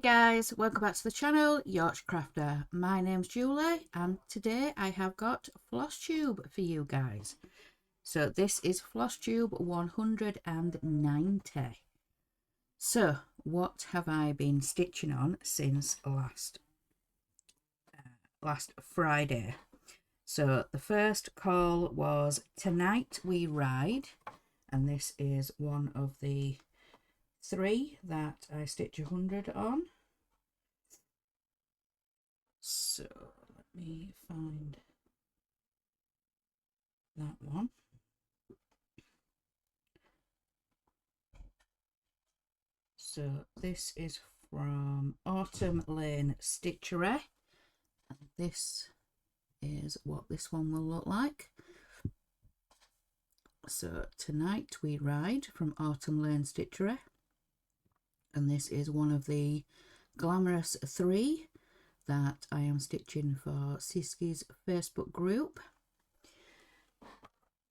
guys, welcome back to the channel, Yorkshire Crafter. My name's Julie and today I have got Flosstube for you guys. So this is Flosstube 190. So what have I been stitching on since last Friday? So the first call was Tonight We Ride, and this is one of the 3 that I stitch 100 on. So let me find that one. So this is from Autumn Lane Stitchery, and this is what this one will look like. So Tonight We Ride from Autumn Lane Stitchery, and this is one of the glamorous 3 that I am stitching for Siski's Facebook group.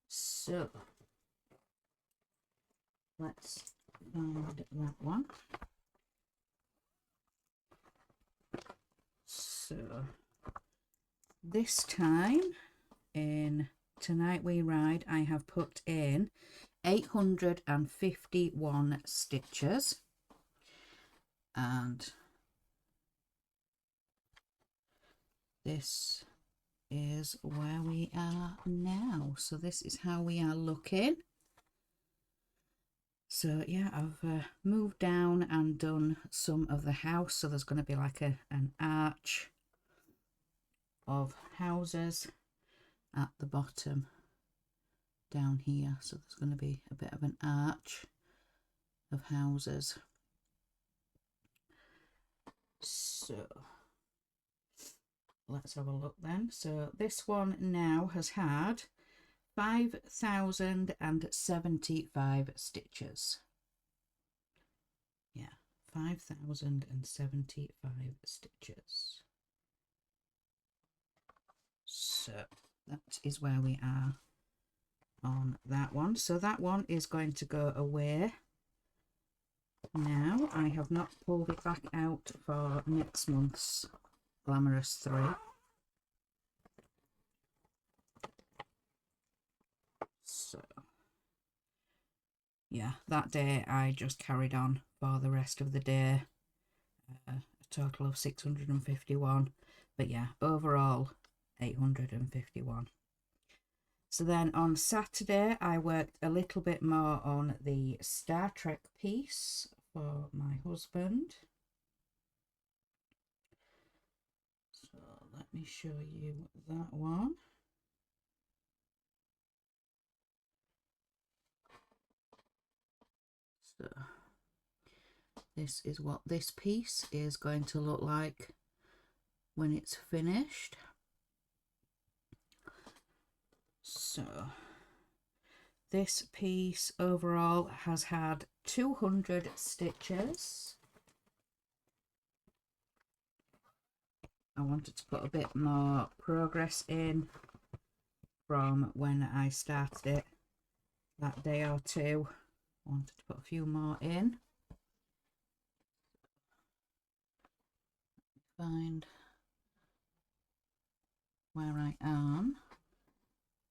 So let's find that one. So this time in Tonight We Ride, I have put in 851 stitches, and this is where we are now. So this is how we are looking. So yeah, I've moved down and done some of the house. So there's going to be like an arch of houses at the bottom down here. So there's going to be a bit of an arch of houses. So let's have a look then. So this one now has had 5,075 stitches. Yeah, 5,075 stitches. So that is where we are on that one. So that one is going to go away now. I have not pulled it back out for next month's Glamorous 3. So yeah, that day I just carried on for the rest of the day, a total of 651, but yeah, overall 851. So then on Saturday I worked a little bit more on the Star Trek piece for my husband. So let me show you that one. So this is what this piece is going to look like when it's finished. So this piece overall has had 200 stitches. I wanted to put a bit more progress in from when I started it that day or two. I wanted to put a few more in. Find where I am.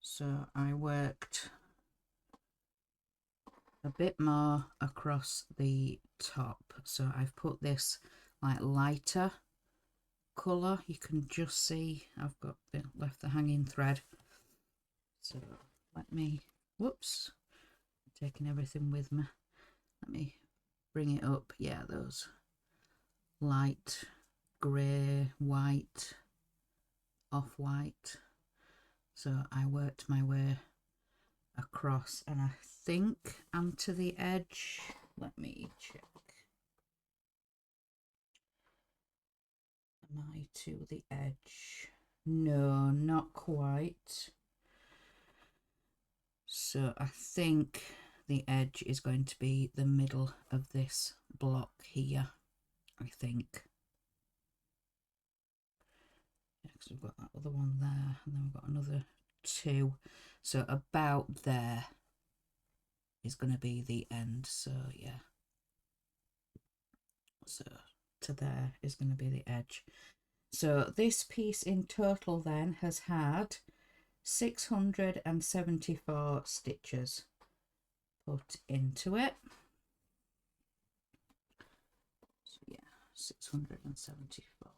So I worked a bit more across the top. So I've put this like lighter colour. You can just see I've got left the hanging thread. So let me, whoops, I'm taking everything with me. Let me bring it up. Yeah, those light grey, white, off-white. So I worked my way across, and I think I'm to the edge. Let me check. Am I to the edge? No, not quite. So I think the edge is going to be the middle of this block here, I think. Because we've got that other one there, and then we've got another 2. So about there is going to be the end. So yeah. So to there is going to be the edge. So this piece in total then has had 674 stitches put into it. So yeah, 674.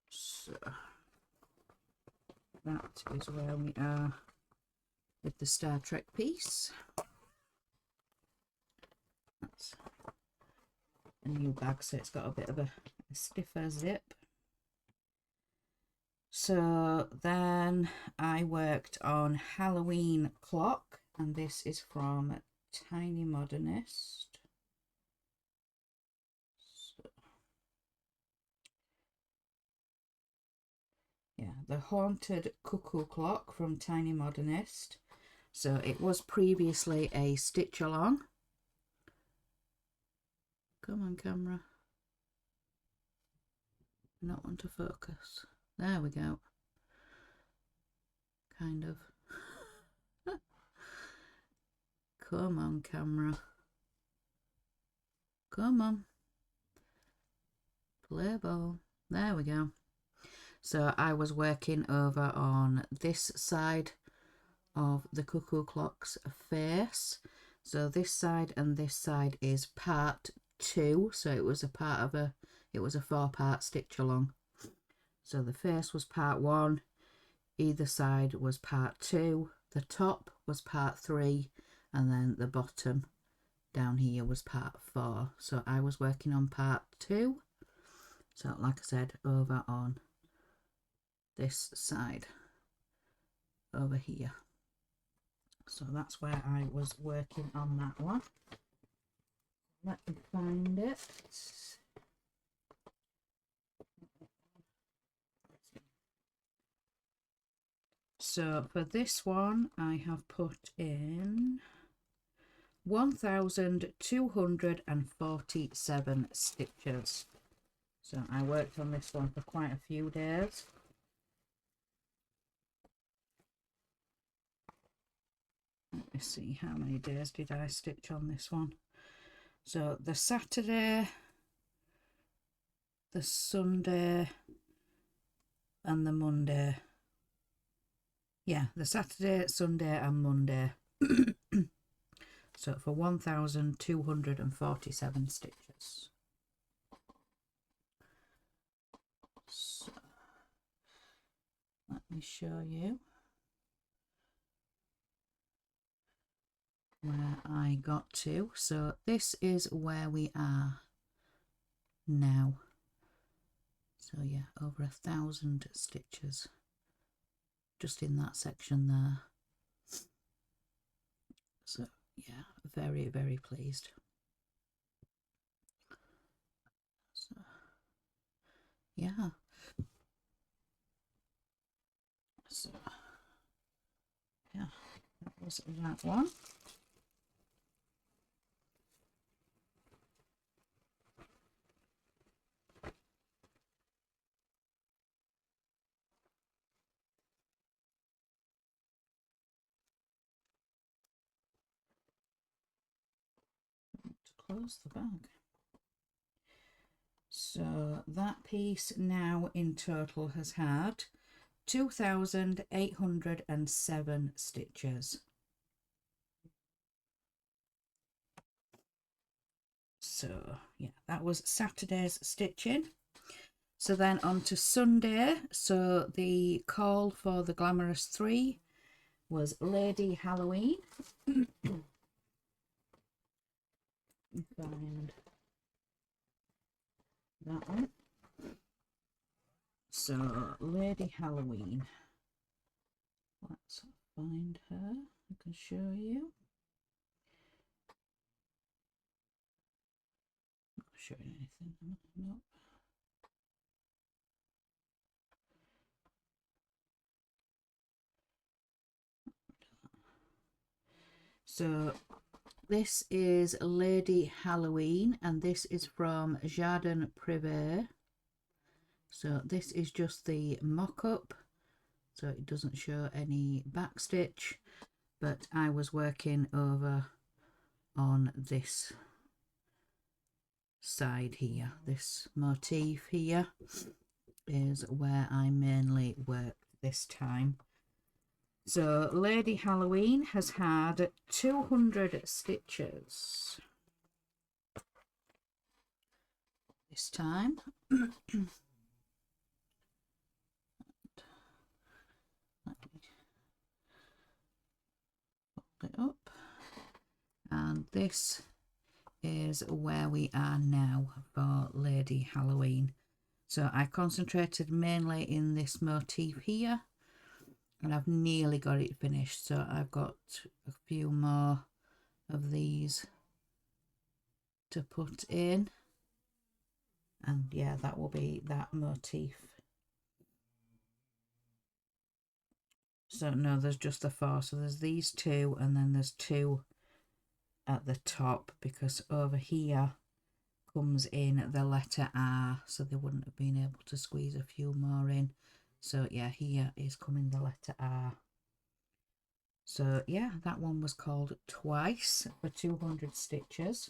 So that is where we are with the Star Trek piece. That's a new bag, so it's got a bit of a stiffer zip. So then I worked on Halloween clock, and this is from Tiny Modernist. So, yeah, the Haunted Cuckoo Clock from Tiny Modernist. So it was previously a stitch along. Come on, camera. Not want to focus. There we go. Kind of. Come on, camera. Come on. Play ball. There we go. So I was working over on this side of the cuckoo clock's face. So this side and this side is part 2. So it was a 4-part stitch along. So the face was part 1, either side was part 2, the top was part 3, and then the bottom down here was part 4. So I was working on part 2. So like I said, over on this side over here. So that's where I was working on that one. Let me find it. So for this one, I have put in 1,247 stitches. So I worked on this one for quite a few days. Let me see, how many days did I stitch on this one? So the Saturday, the Sunday, and the Monday. Yeah, the Saturday, Sunday, and Monday. So for 1,247 stitches. So let me show you where I got to. So this is where we are now. So yeah, over 1,000 stitches just in that section there. So yeah, very, very pleased. So yeah. So yeah, that was that one. Close the bag. So that piece now in total has had 2,807 stitches. So yeah, that was Saturday's stitching. So then on to Sunday. So the call for the Glamorous 3 was Lady Halloween. Find that one. So Lady Halloween, let's find her. I can show you. Not showing anything. Nope. So this is Lady Halloween, and this is from Jardin Privé. So this is just the mock-up, so it doesn't show any backstitch, but I was working over on this side here. This motif here is where I mainly work this time. So Lady Halloween has had 200 stitches this time. Let me hold it up, and this is where we are now for Lady Halloween. So I concentrated mainly in this motif here, and I've nearly got it finished. So I've got a few more of these to put in, and yeah, that will be that motif. So no, there's just the 4. So there's these 2, and then there's 2 at the top, because over here comes in the letter R, so they wouldn't have been able to squeeze a few more in. So yeah, here is coming the letter R. So yeah, that one was called Twice for 200 stitches.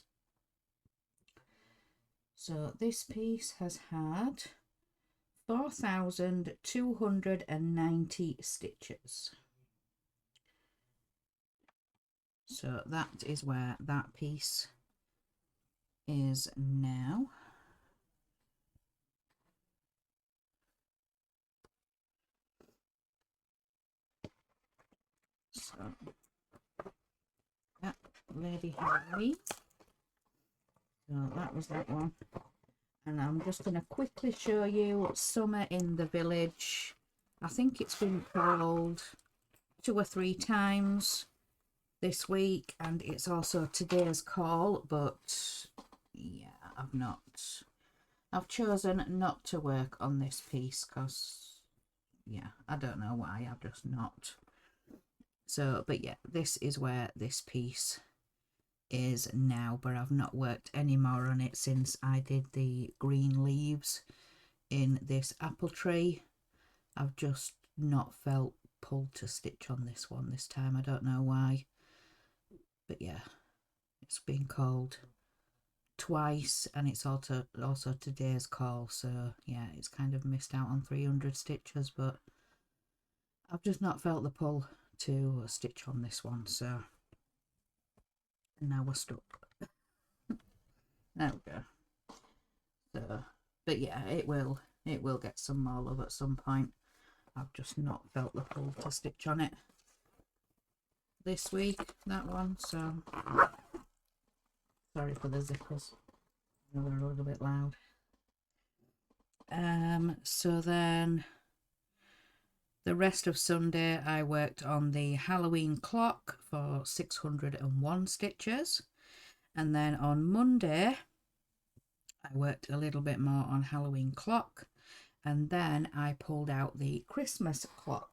So this piece has had 4,290 stitches. So that is where that piece is now. So that Lady Halloween. So that was that one. And I'm just going to quickly show you Summer in the Village. I think it's been called 2 or 3 times this week, and it's also today's call, but yeah, I've chosen not to work on this piece because, yeah, I don't know why, I've just not. So, but yeah, this is where this piece is now, but I've not worked any more on it since I did the green leaves in this apple tree. I've just not felt pulled to stitch on this one this time. I don't know why, but yeah, it's been called twice, and it's also today's call, so yeah, it's kind of missed out on 300 stitches, but I've just not felt the pull to stitch on this one, so now we're stuck. There we go. So, but yeah, it will get some more love at some point. I've just not felt the pull to stitch on it this week, that one, so sorry for the zippers. They're a little bit loud. So then the rest of Sunday I worked on the Halloween clock for 601 stitches, and then on Monday I worked a little bit more on Halloween clock, and then I pulled out the Christmas clock.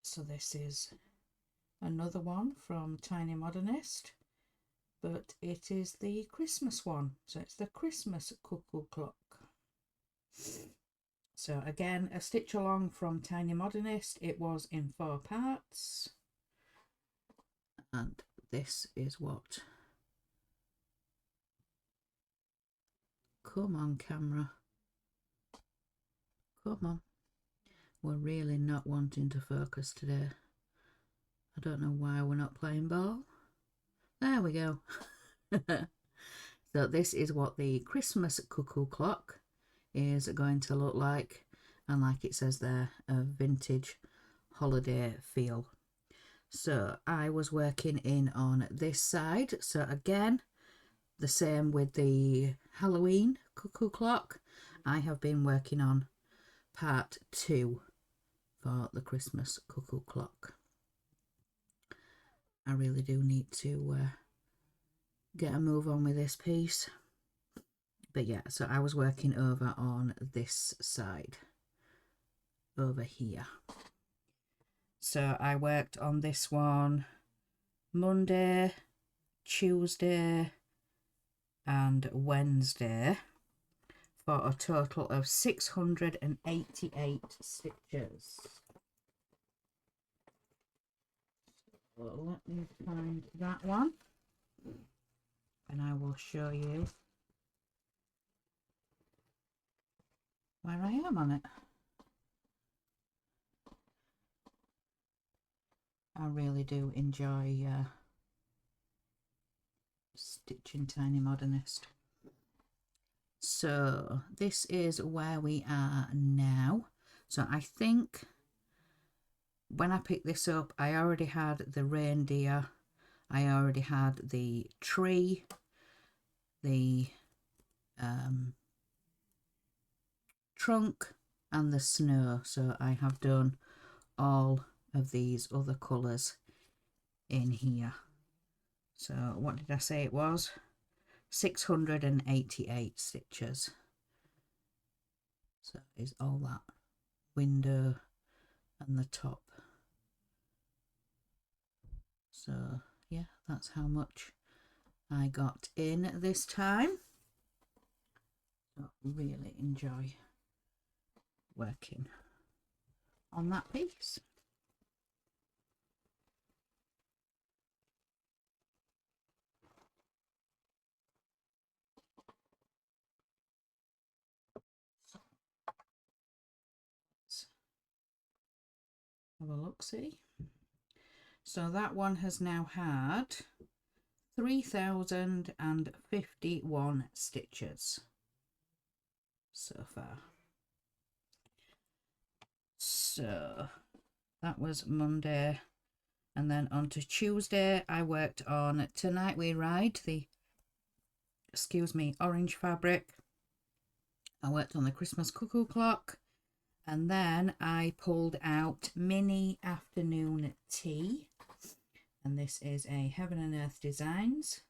So this is another one from Tiny Modernist, but it is the Christmas one, so it's the Christmas cuckoo clock. So again, a stitch along from Tiny Modernist. It was in 4 parts, and this is what, come on camera, come on, we're really not wanting to focus today. I don't know why we're not playing ball. There we go. So this is what the Christmas cuckoo clock is going to look like, and like it says there, a vintage holiday feel. So I was working in on this side, so again the same with the Halloween cuckoo clock. I have been working on part 2 for the Christmas cuckoo clock. I really do need to get a move on with this piece. But yeah, so I was working over on this side over here. So I worked on this one Monday, Tuesday and Wednesday for a total of 688 stitches. So let me find that one. and I will show you where I am on it. I really do enjoy stitching Tiny Modernist. So this is where we are now. So I think when I picked this up, I already had the reindeer, I already had the tree, the trunk and the snow. So I have done all of these other colours in here. So what did I say it was? 688 stitches. So is all that window and the top. So yeah, that's how much I got in this time. So really enjoy working on that piece. Have a look, see. So that one has now had 3,051 stitches so far. So that was Monday, and then on to Tuesday I worked on Tonight We Ride, the orange fabric. I worked on the Christmas cuckoo clock, and then I pulled out Mini Afternoon Tea, and this is a Heaven and Earth Designs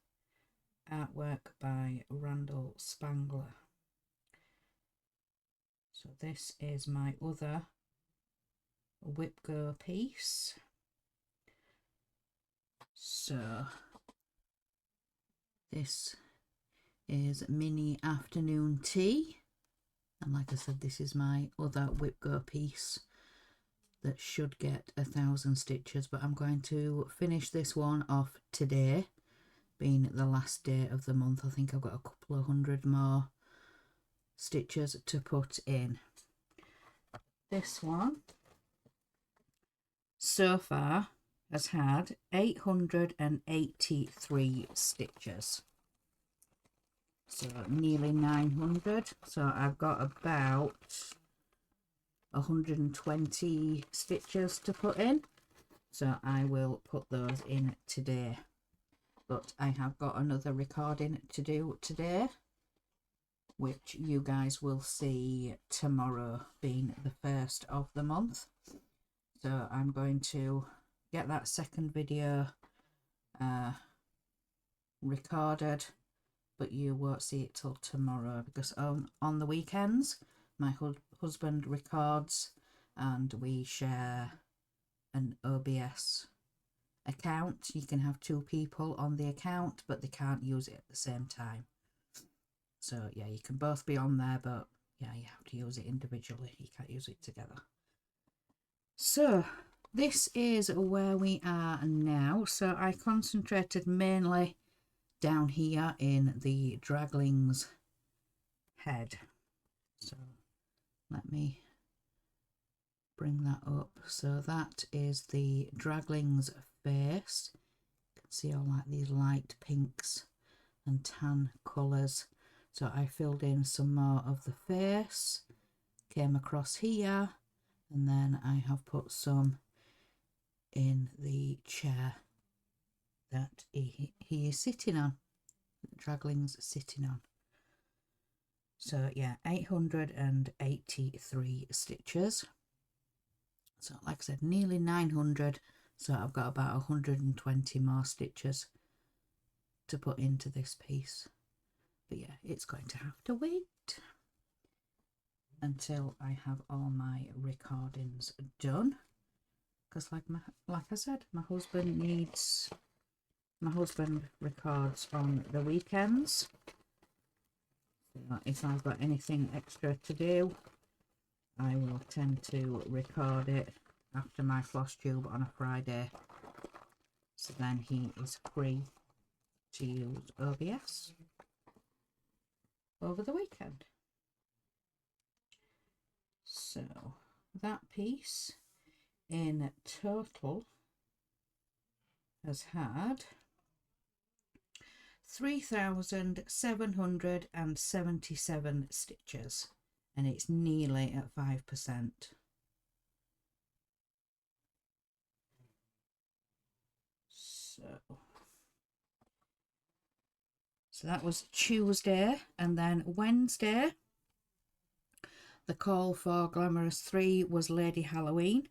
artwork by Randall Spangler. So this is my other Whip Go piece. So this is Mini Afternoon Tea, and like I said, this is my other Whip Go piece that should get 1,000 stitches, but I'm going to finish this one off today, being the last day of the month. I think I've got a couple of hundred more stitches to put in. This one so far has had 883 stitches, so nearly 900. So I've got about 120 stitches to put in, so I will put those in today. But I have got another recording to do today, which you guys will see tomorrow, being the 1st of the month. So I'm going to get that second video recorded, but you won't see it till tomorrow, because on the weekends my husband records and we share an OBS account. You can have 2 people on the account, but they can't use it at the same time. So yeah, you can both be on there, but yeah, you have to use it individually. You can't use it together. So this is where we are now. So I concentrated mainly down here in the dragling's head. So let me bring that up. So that is the dragling's face. You can see all like these light pinks and tan colours. So I filled in some more of the face, came across here, and then I have put some in the chair that he is sitting on, the dragling's sitting on. So yeah, 883 stitches. So like I said, nearly 900. So I've got about 120 more stitches to put into this piece. But yeah, it's going to have to wait until I have all my recordings done, because like I said, my husband records on the weekends. So if I've got anything extra to do, I will tend to record it after my Flosstube on a Friday, so then he is free to use OBS over the weekend. So that piece in total has had 3,777 stitches, and it's nearly at 5%. So that was Tuesday, and then Wednesday the call for Glamorous 3 was Lady Halloween.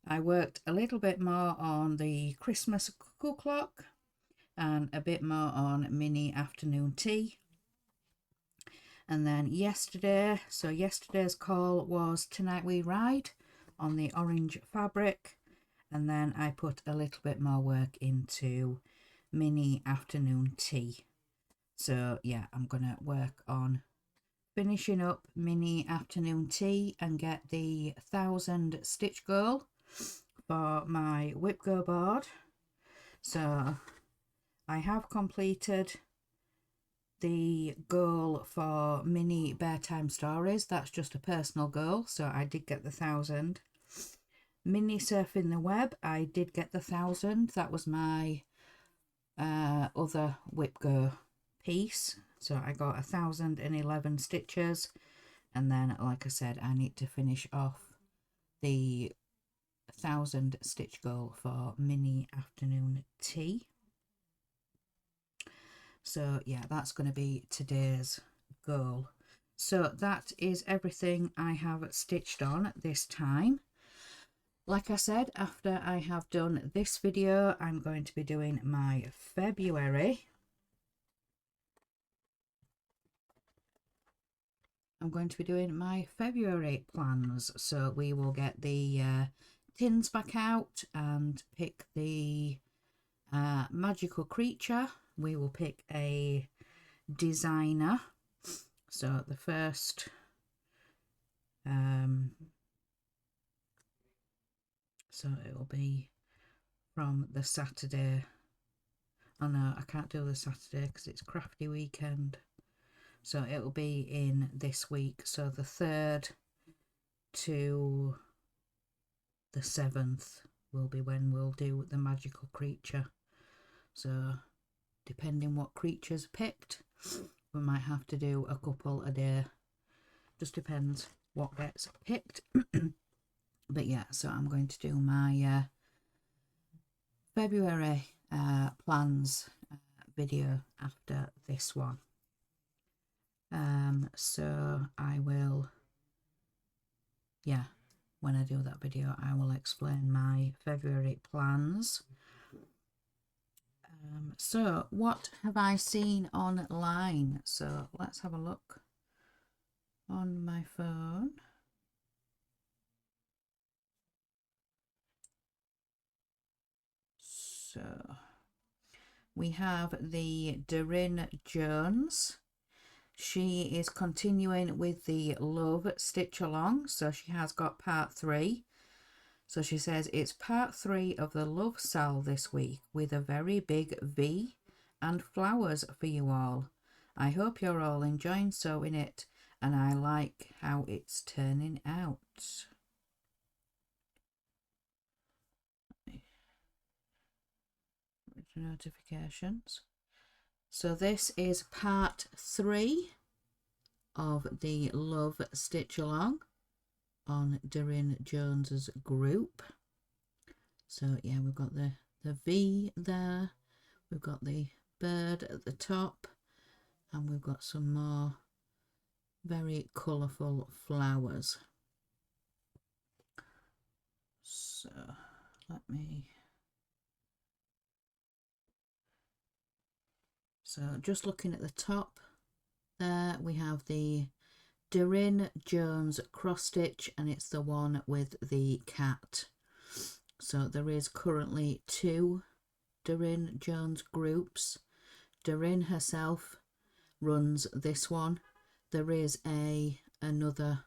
I worked a little bit more on the Christmas cuckoo clock and a bit more on mini afternoon tea. And then yesterday, so yesterday's call was Tonight We Ride on the orange fabric, and then I put a little bit more work into mini afternoon tea. So yeah, I'm gonna work on finishing up mini afternoon tea and get the 1,000 stitch goal for my whip go board. So I have completed the goal for mini bear time stories. That's just a personal goal, so I did get the 1,000. Mini surfing the web, I did get the 1,000. That was my other whip go piece, so I got 1,011 stitches, and then like I said, I need to finish off the 1,000 stitch goal for mini afternoon tea. So yeah, that's going to be today's goal. So that is everything I have stitched on this time. Like I said, after I have done this video, I'm going to be doing my February. I'm going to be doing my February plans. So we will get the tins back out and pick the magical creature. We will pick a designer. So the first so it will be from the Saturday. Oh no, I can't do the Saturday because it's crafty weekend. So it will be in this week. So the 3rd to the 7th will be when we'll do the magical creature. So depending what creatures picked, we might have to do a couple a day. Just depends what gets picked. But yeah, so I'm going to do my February plans video after this one. So I will, yeah, when I do that video, I will explain my February plans. So what have I seen online? So let's have a look on my phone. So we have the Doreen Jones. She is continuing with the Love Stitch Along, so she has got part 3. So she says it's part 3 of the Love Sal this week with a very big V and flowers for you all. I hope you're all enjoying sewing it, and I like how it's turning out. Notifications. So this is part 3 of the Love Stitch Along on Doreen Jones's group. So yeah, we've got the V there, we've got the bird at the top, and we've got some more very colourful flowers. So let me, so just looking at the top there, we have the Doreen Jones cross stitch, and it's the one with the cat. So there is currently 2 Doreen Jones groups. Doreen herself runs this one. There is another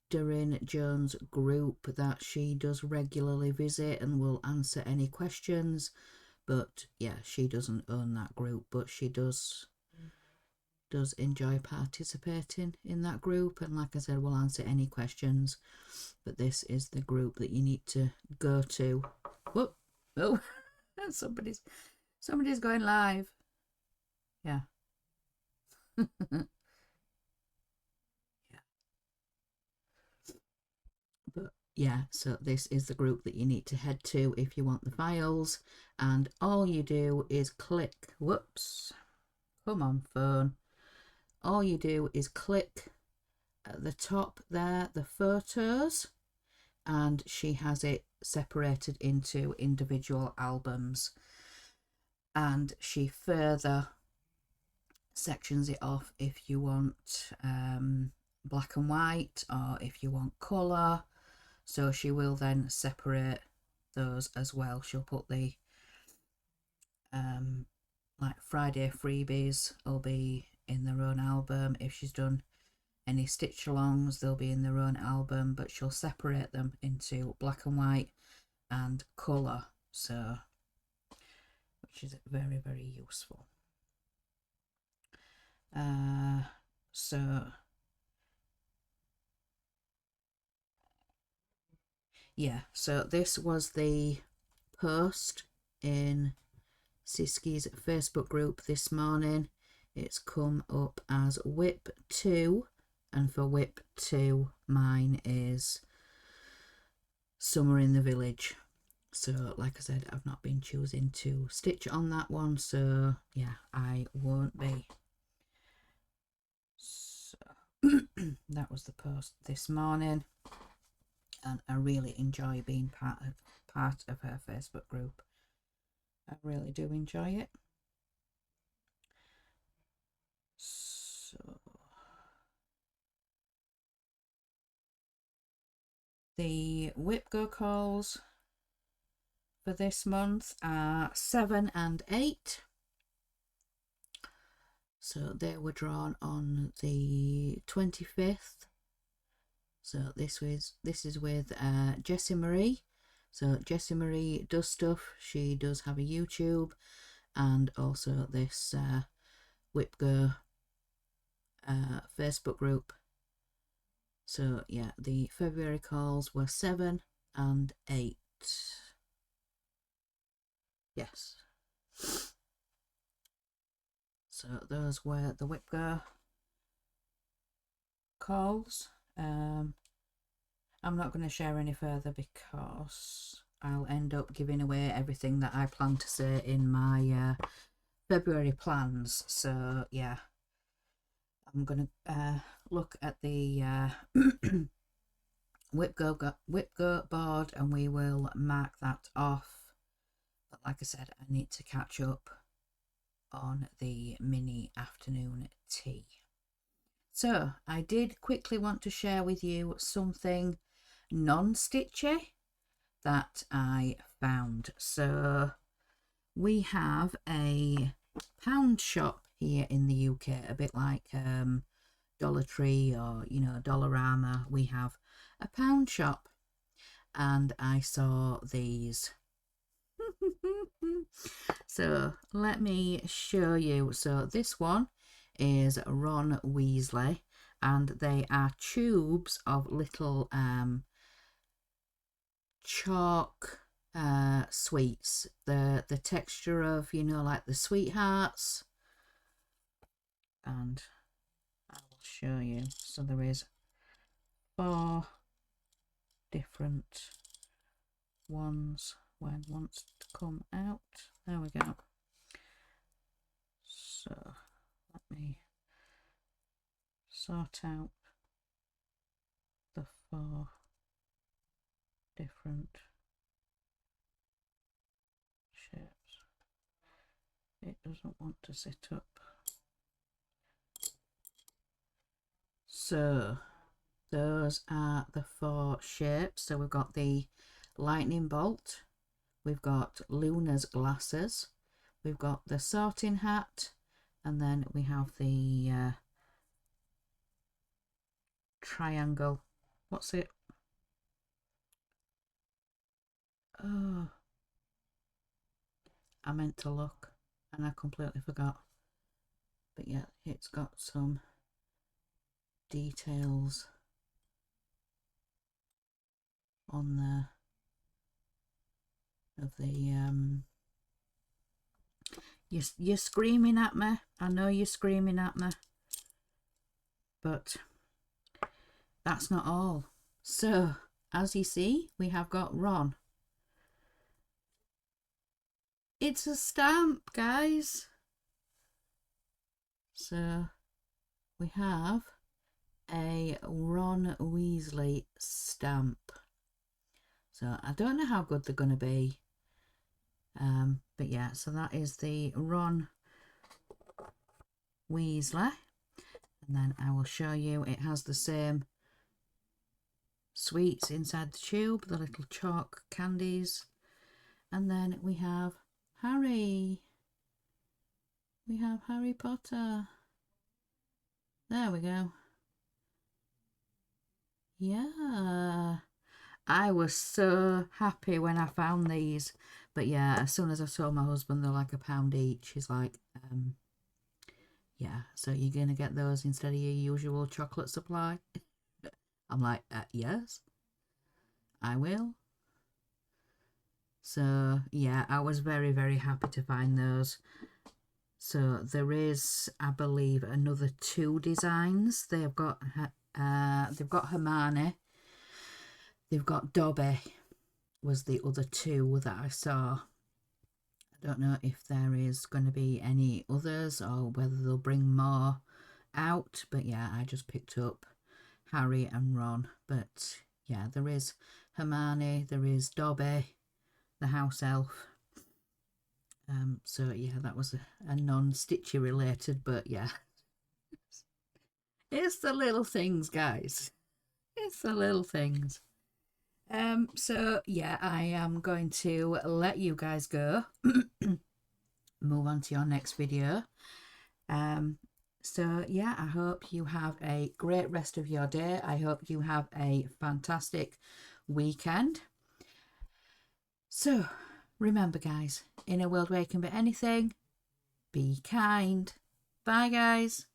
Doreen Jones group that she does regularly visit and will answer any questions, But yeah, she doesn't own that group, but she does enjoy participating in that group, and like I said, we'll answer any questions. But this is the group that you need to go to. Whoop! Oh, somebody's going live. Yeah. Yeah. But yeah, so this is the group that you need to head to if you want the files, and all you do is click, whoops, come on phone, all you do is click at the top there, the photos, and she has it separated into individual albums, and she further sections it off if you want black and white or if you want colour. So she will then separate those as well. She'll put the like Friday freebies will be in their own album. If she's done any stitch alongs, they'll be in their own album, but she'll separate them into black and white and colour, so which is very, very useful. So yeah, so this was the post in Siski's Facebook group this morning. It's come up as whip 2, and for whip 2 mine is Summer in the Village. So like I said, I've not been choosing to stitch on that one, so yeah, I won't be. So that was the post this morning, and I really enjoy being part of her Facebook group. I really do enjoy it. So the whip go calls for this month are 7 and 8. So they were drawn on the 25th. So this is with Jessie Marie. So Jessie Marie does stuff. She does have a YouTube, and also this Whip Go Facebook group. So yeah, the February calls were 7 and 8. Yes. So those were the Whip Go calls. I'm not going to share any further because I'll end up giving away everything that I plan to say in my February plans. So yeah, I'm going to look at the Whip Go board, and we will mark that off. But like I said, I need to catch up on the mini afternoon tea. So I did quickly want to share with you something non-stitchy that I found. So we have a pound shop here in the UK, a bit like Dollar Tree or, you know, Dollarama. We have a pound shop, and I saw these. So let me show you. So this one is Ron Weasley, and they are tubes of little chalk sweets, the texture of, you know, like the sweethearts, and I will show you. So there is 4 different ones when wants to come out. There we go. So let me sort out the 4 different shapes. It doesn't want to sit up. So those are the 4 shapes. So we've got the lightning bolt, we've got Luna's glasses, we've got the sorting hat, and then we have the triangle. What's it? Oh, I meant to look and I completely forgot. But yeah, it's got some details on there of the you're screaming at me. I know you're screaming at me, but that's not all. So as you see, we have got Ron. It's a stamp, guys. So we have a Ron Weasley stamp. So I don't know how good they're going to be. But yeah, so that is the Ron Weasley. And then I will show you, it has the same sweets inside the tube, the little chalk candies. And then we have Harry. We have Harry Potter. There we go. Yeah. I was so happy when I found these. But yeah, as soon as I told my husband they're like £1 each, he's like, yeah, so you're going to get those instead of your usual chocolate supply? I'm like, yes, I will. So yeah, I was very, very happy to find those. So there is, I believe, another 2 designs. They've got Hermione. They've got Dobby was the other 2 that I saw. I don't know if there is going to be any others or whether they'll bring more out. But yeah, I just picked up Harry and Ron. But yeah, there is Hermione, there is Dobby, the house elf. So yeah, that was a non-Stitchy related, but yeah. It's the little things, guys. It's the little things. So yeah, I am going to let you guys go. Move on to your next video. So yeah, I hope you have a great rest of your day. I hope you have a fantastic weekend. So remember, guys, in a world where you can be anything, be kind. Bye, guys.